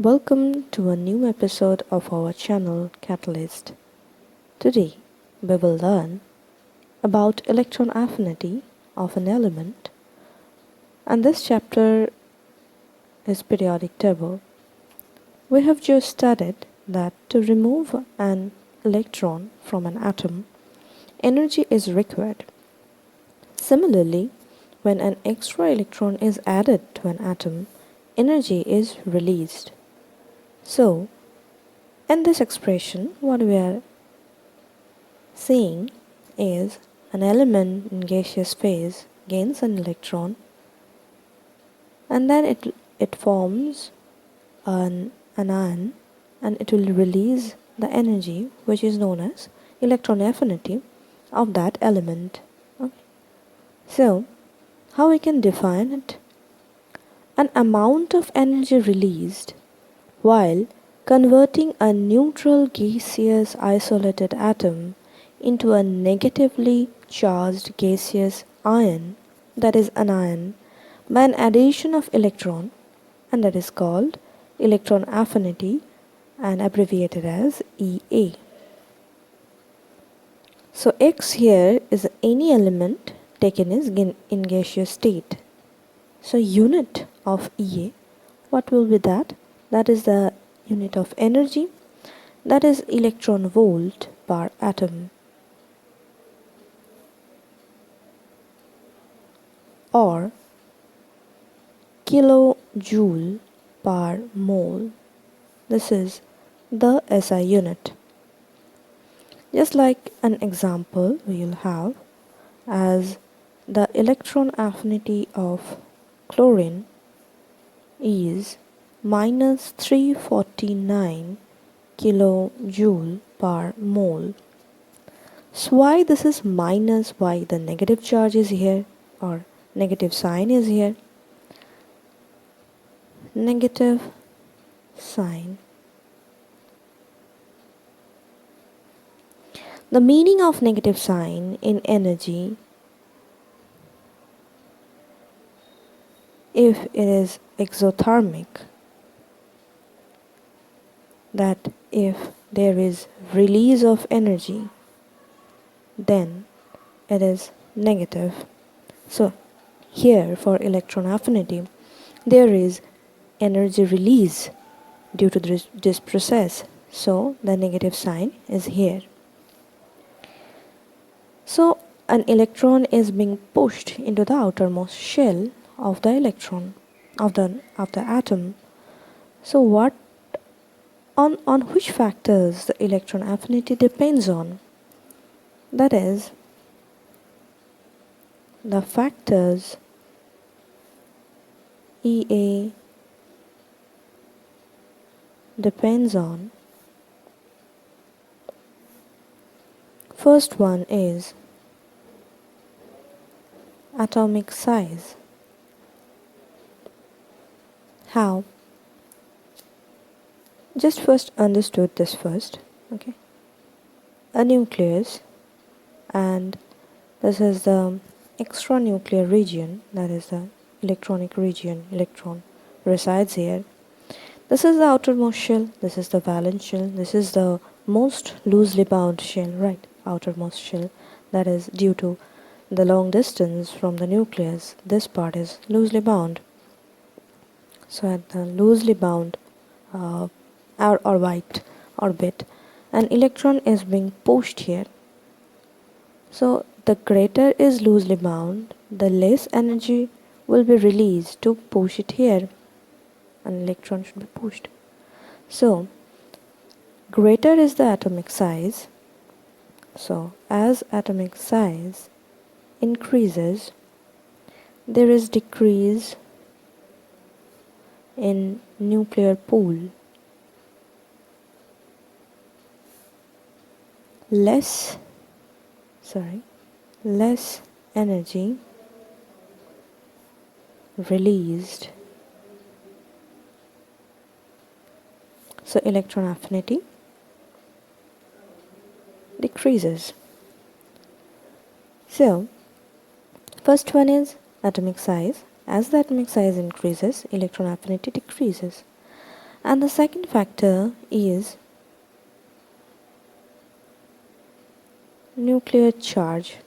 Welcome to a new episode of our channel Catalyst. Today we will learn about electron affinity of an element, and this chapter is periodic table. We have just studied that to remove an electron from an atom, energy is required. Similarly, when an extra electron is added to an atom, energy is released. So, in this expression, what we are seeing is an element in gaseous phase gains an electron, and then it forms an ion, and it will release the energy which is known as electron affinity of that element. Okay. So, how we can define it? An amount of energy released while converting a neutral gaseous isolated atom into a negatively charged gaseous ion, that is an ion, by an addition of electron, and that is called electron affinity and abbreviated as EA. So X here is any element taken as in gaseous state. So unit of EA, what will be that? That is the unit of energy, that is electron volt per atom, or kilojoule per mole. This is the SI unit. Just like an example we will have as the electron affinity of chlorine is minus 349 kilojoule per mole. So why this is minus, why the negative charge is here or negative sign is here? Negative sign. The meaning of negative sign in energy, if it is exothermic, that if there is release of energy, then it is negative. So here for electron affinity, there is energy release due to this process, so the negative sign is here. So an electron is being pushed into the outermost shell of the electron of the atom. So what on which factors the electron affinity depends on? That is, the factors EA depends on. First one is atomic size. How? Just first understood this first, okay? A nucleus, and this is the extranuclear region, that is the electronic region, electron resides here. This is the outermost shell, this is the valence shell, this is the most loosely bound shell, right? Outermost shell, that is due to the long distance from the nucleus, this part is loosely bound. So at the loosely bound orbit, an electron is being pushed here. So the greater is loosely bound, the less energy will be released to push it here. An electron should be pushed. So greater is the atomic size. So as atomic size increases, there is decrease in nuclear pool. Less energy released. So electron affinity decreases. So first one is atomic size. As the atomic size increases, electron affinity decreases. And the second factor is nuclear charge.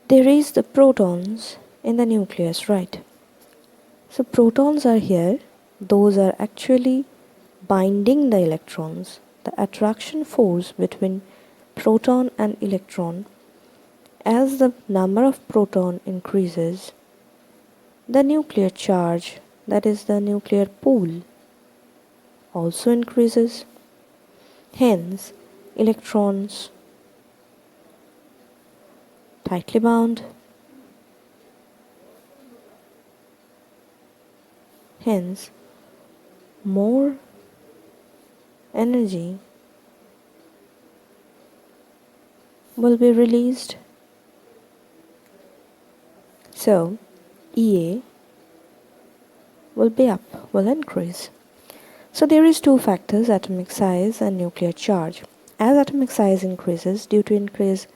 There is the protons in the nucleus, right? So protons are here. Those are actually binding the electrons. The attraction force between proton and electron, as the number of proton increases, the nuclear charge, that is the nuclear pool, also increases. Hence, electrons tightly bound. Hence, more energy will be released. So, EA will be up, will increase. So there is two factors, atomic size and nuclear charge. As atomic size increases due to increase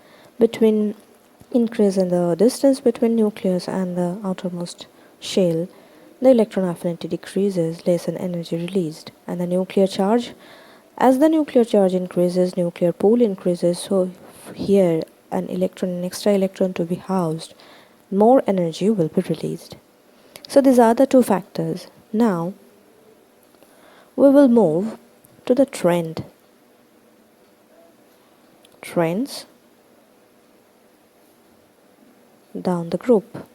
in the distance between nucleus and the outermost shell, the electron affinity decreases, less in energy released. And the nuclear charge, as the nuclear charge increases, nuclear pool increases, so here an extra electron to be housed, more energy will be released. So these are the two factors. Now we will move to the trends down the group.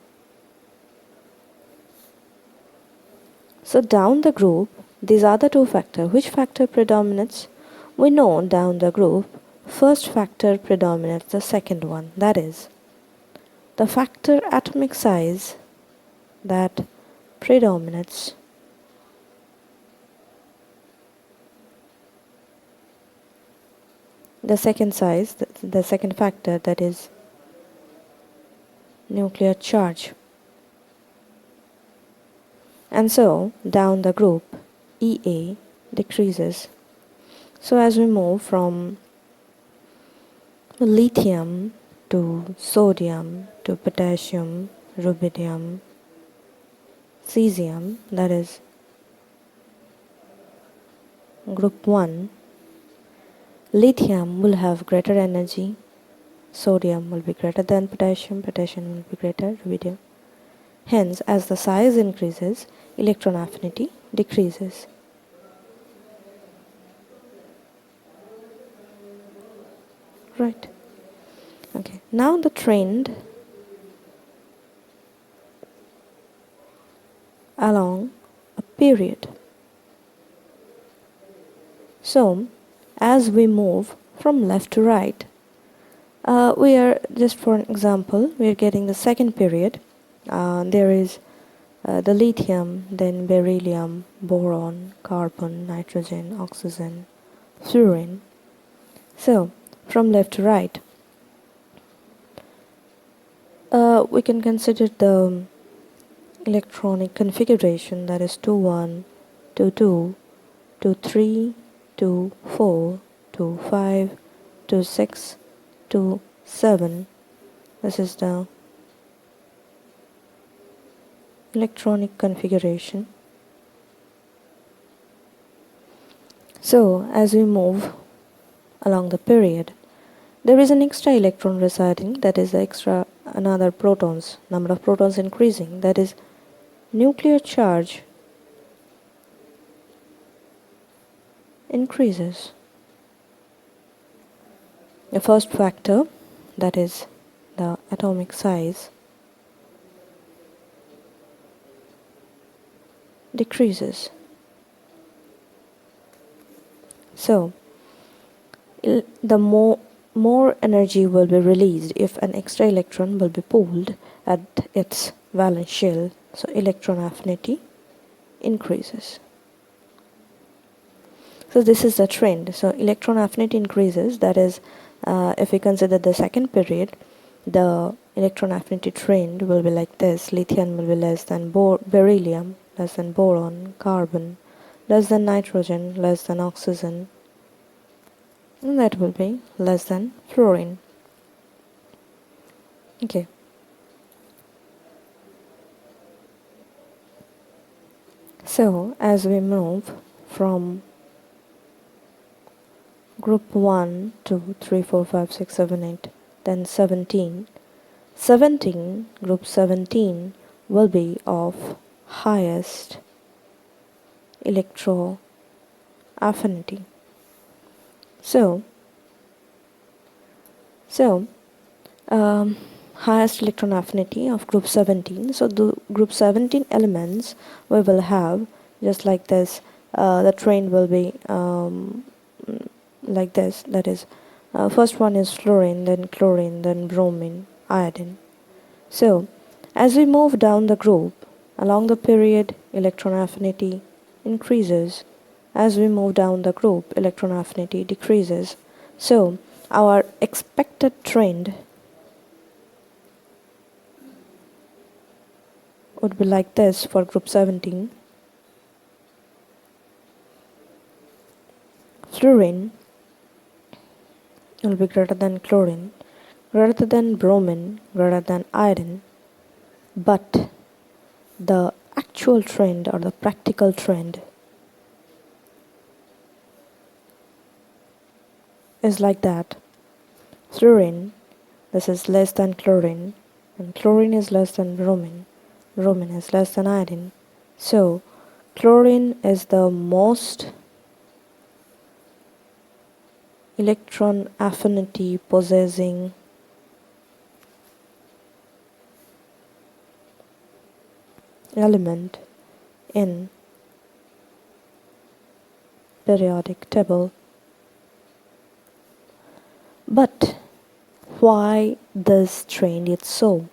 So down the group, these are the two factors. Which factor predominates? We know down the group, first factor predominates the second one, that is the factor atomic size that predominates the second factor, that is nuclear charge. And so down the group, EA decreases. So as we move from lithium to sodium to potassium, rubidium, cesium, that is group 1, lithium will have greater energy, sodium will be greater than potassium will be greater rubidium. Hence, as the size increases, electron affinity decreases. Right. Okay. Now the trend along a period. So, as we move from left to right, we are, just for an example, we are getting the second period. There is the lithium, then beryllium, boron, carbon, nitrogen, oxygen, fluorine. So, from left to right, we can consider the electronic configuration, that is 2-1, 2-2, 2-3, 2-4, 2-5, 2-6, 2-7. This is the electronic configuration. So, as we move along the period, there is an extra electron residing, that is the another protons, number of protons increasing, that is nuclear charge increases. The first factor, that is the atomic size, decreases. So, the more energy will be released if an extra electron will be pulled at its valence shell. So, electron affinity increases. So, this is the trend. So, electron affinity increases, that is, if we consider the second period, the electron affinity trend will be like this. Lithium will be less than beryllium, less than boron, carbon, less than nitrogen, less than oxygen, and that will be less than fluorine. Okay. So as we move from group 1, 2, 3, 4, 5, 6, 7, 8, then 17. Group 17 will be of highest electron affinity. So highest electron affinity of group 17. So the group 17 elements we will have just like this. The trend will be like this. That is, first one is fluorine, then chlorine, then bromine, iodine. So as we move down the group along the period, electron affinity increases. As we move down the group, electron affinity decreases. So our expected trend would be like this for group 17. Fluorine will be greater than chlorine, greater than bromine, greater than iodine. But the actual trend or the practical trend is like that. Fluorine, this is less than chlorine, and chlorine is less than bromine. Bromine is less than iodine. So chlorine is the most electron affinity possessing element in periodic table. But why this trend is so?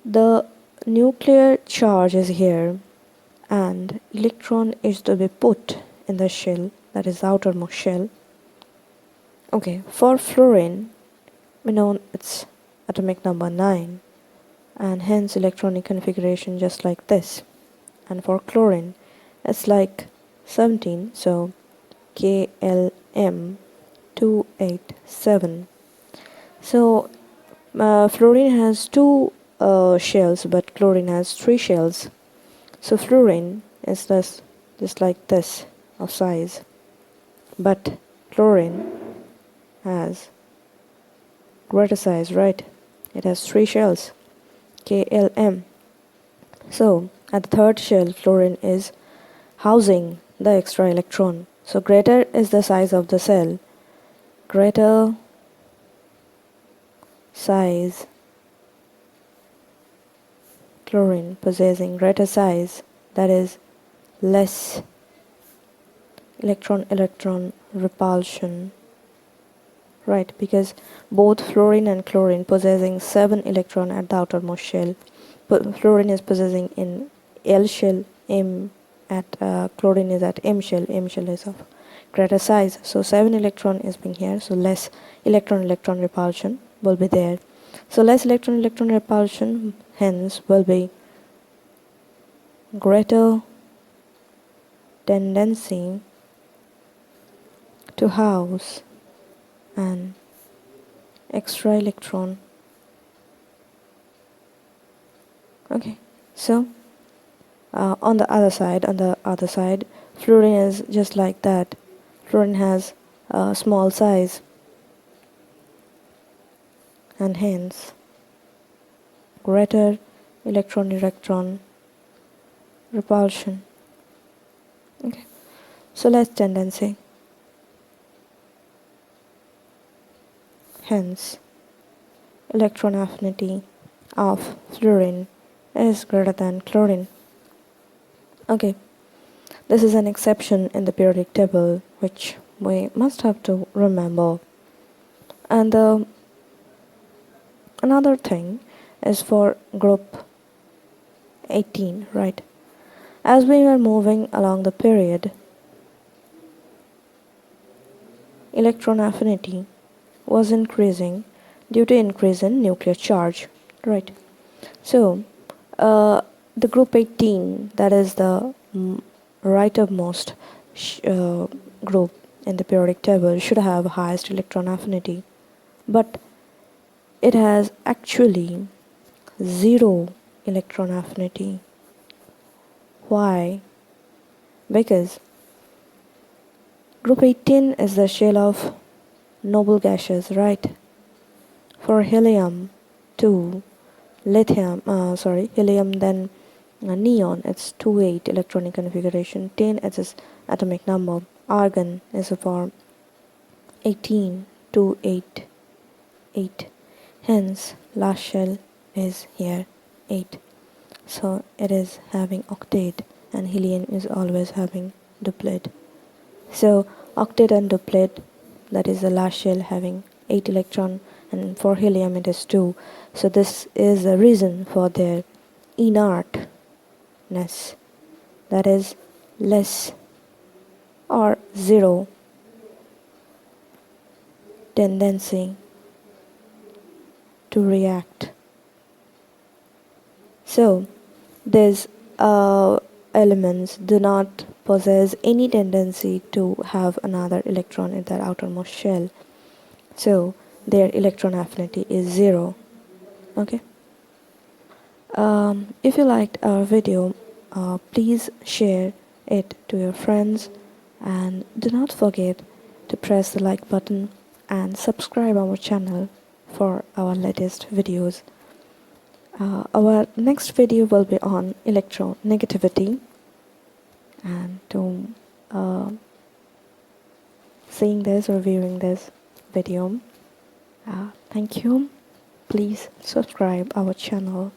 The nuclear charge is here and electron is to be put in the shell, that is the outermost shell. Okay, for fluorine we know it's atomic number 9 and hence electronic configuration just like this. And for chlorine it's like 17, so KLM 287. So fluorine has 2 shells but chlorine has 3 shells. So fluorine is just like this of size, but chlorine has greater size, right? It has 3 shells, KLM. So at the third shell, chlorine is housing the extra electron. So greater is the size of the cell, greater size chlorine possessing greater size, that is less electron repulsion, right? Because both fluorine and chlorine possessing 7 electron at the outermost shell. Fluorine is possessing in L shell, M at chlorine is at M shell. M shell is of greater size, so 7 electron is being here, so less electron repulsion will be there. So less electron repulsion hence will be greater tendency to house an extra electron. Okay, so on the other side, fluorine is just like that. Fluorine has a small size and hence greater electron repulsion. Okay, so less tendency, hence electron affinity of fluorine is greater than chlorine. Okay, this is an exception in the periodic table which we must have to remember. And another thing is for group 18, right? As we were moving along the period, electron affinity was increasing due to increase in nuclear charge, right? So the group 18, that is the rightmost group in the periodic table, should have highest electron affinity, but it has actually 0 electron affinity. Why? Because group 18 is the shell of noble gases, right? For helium 2, helium, then neon, it's 2-8 electronic configuration, 10 is its atomic number. Argon is a form 18, 2, 8, 8. Hence, last shell is here 8. So it is having octet, and helium is always having duplet. So octet and duplet, that is the last shell having 8 electron, and for helium it is 2. So this is the reason for their inertness, that is less or zero tendency to react. So these elements do not possess any tendency to have another electron in their outermost shell. So their electron affinity is 0. Okay. If you liked our video, please share it to your friends, and do not forget to press the like button and subscribe our channel for our latest videos. Our next video will be on electronegativity, and to seeing this or viewing this video, thank you. Please subscribe our channel.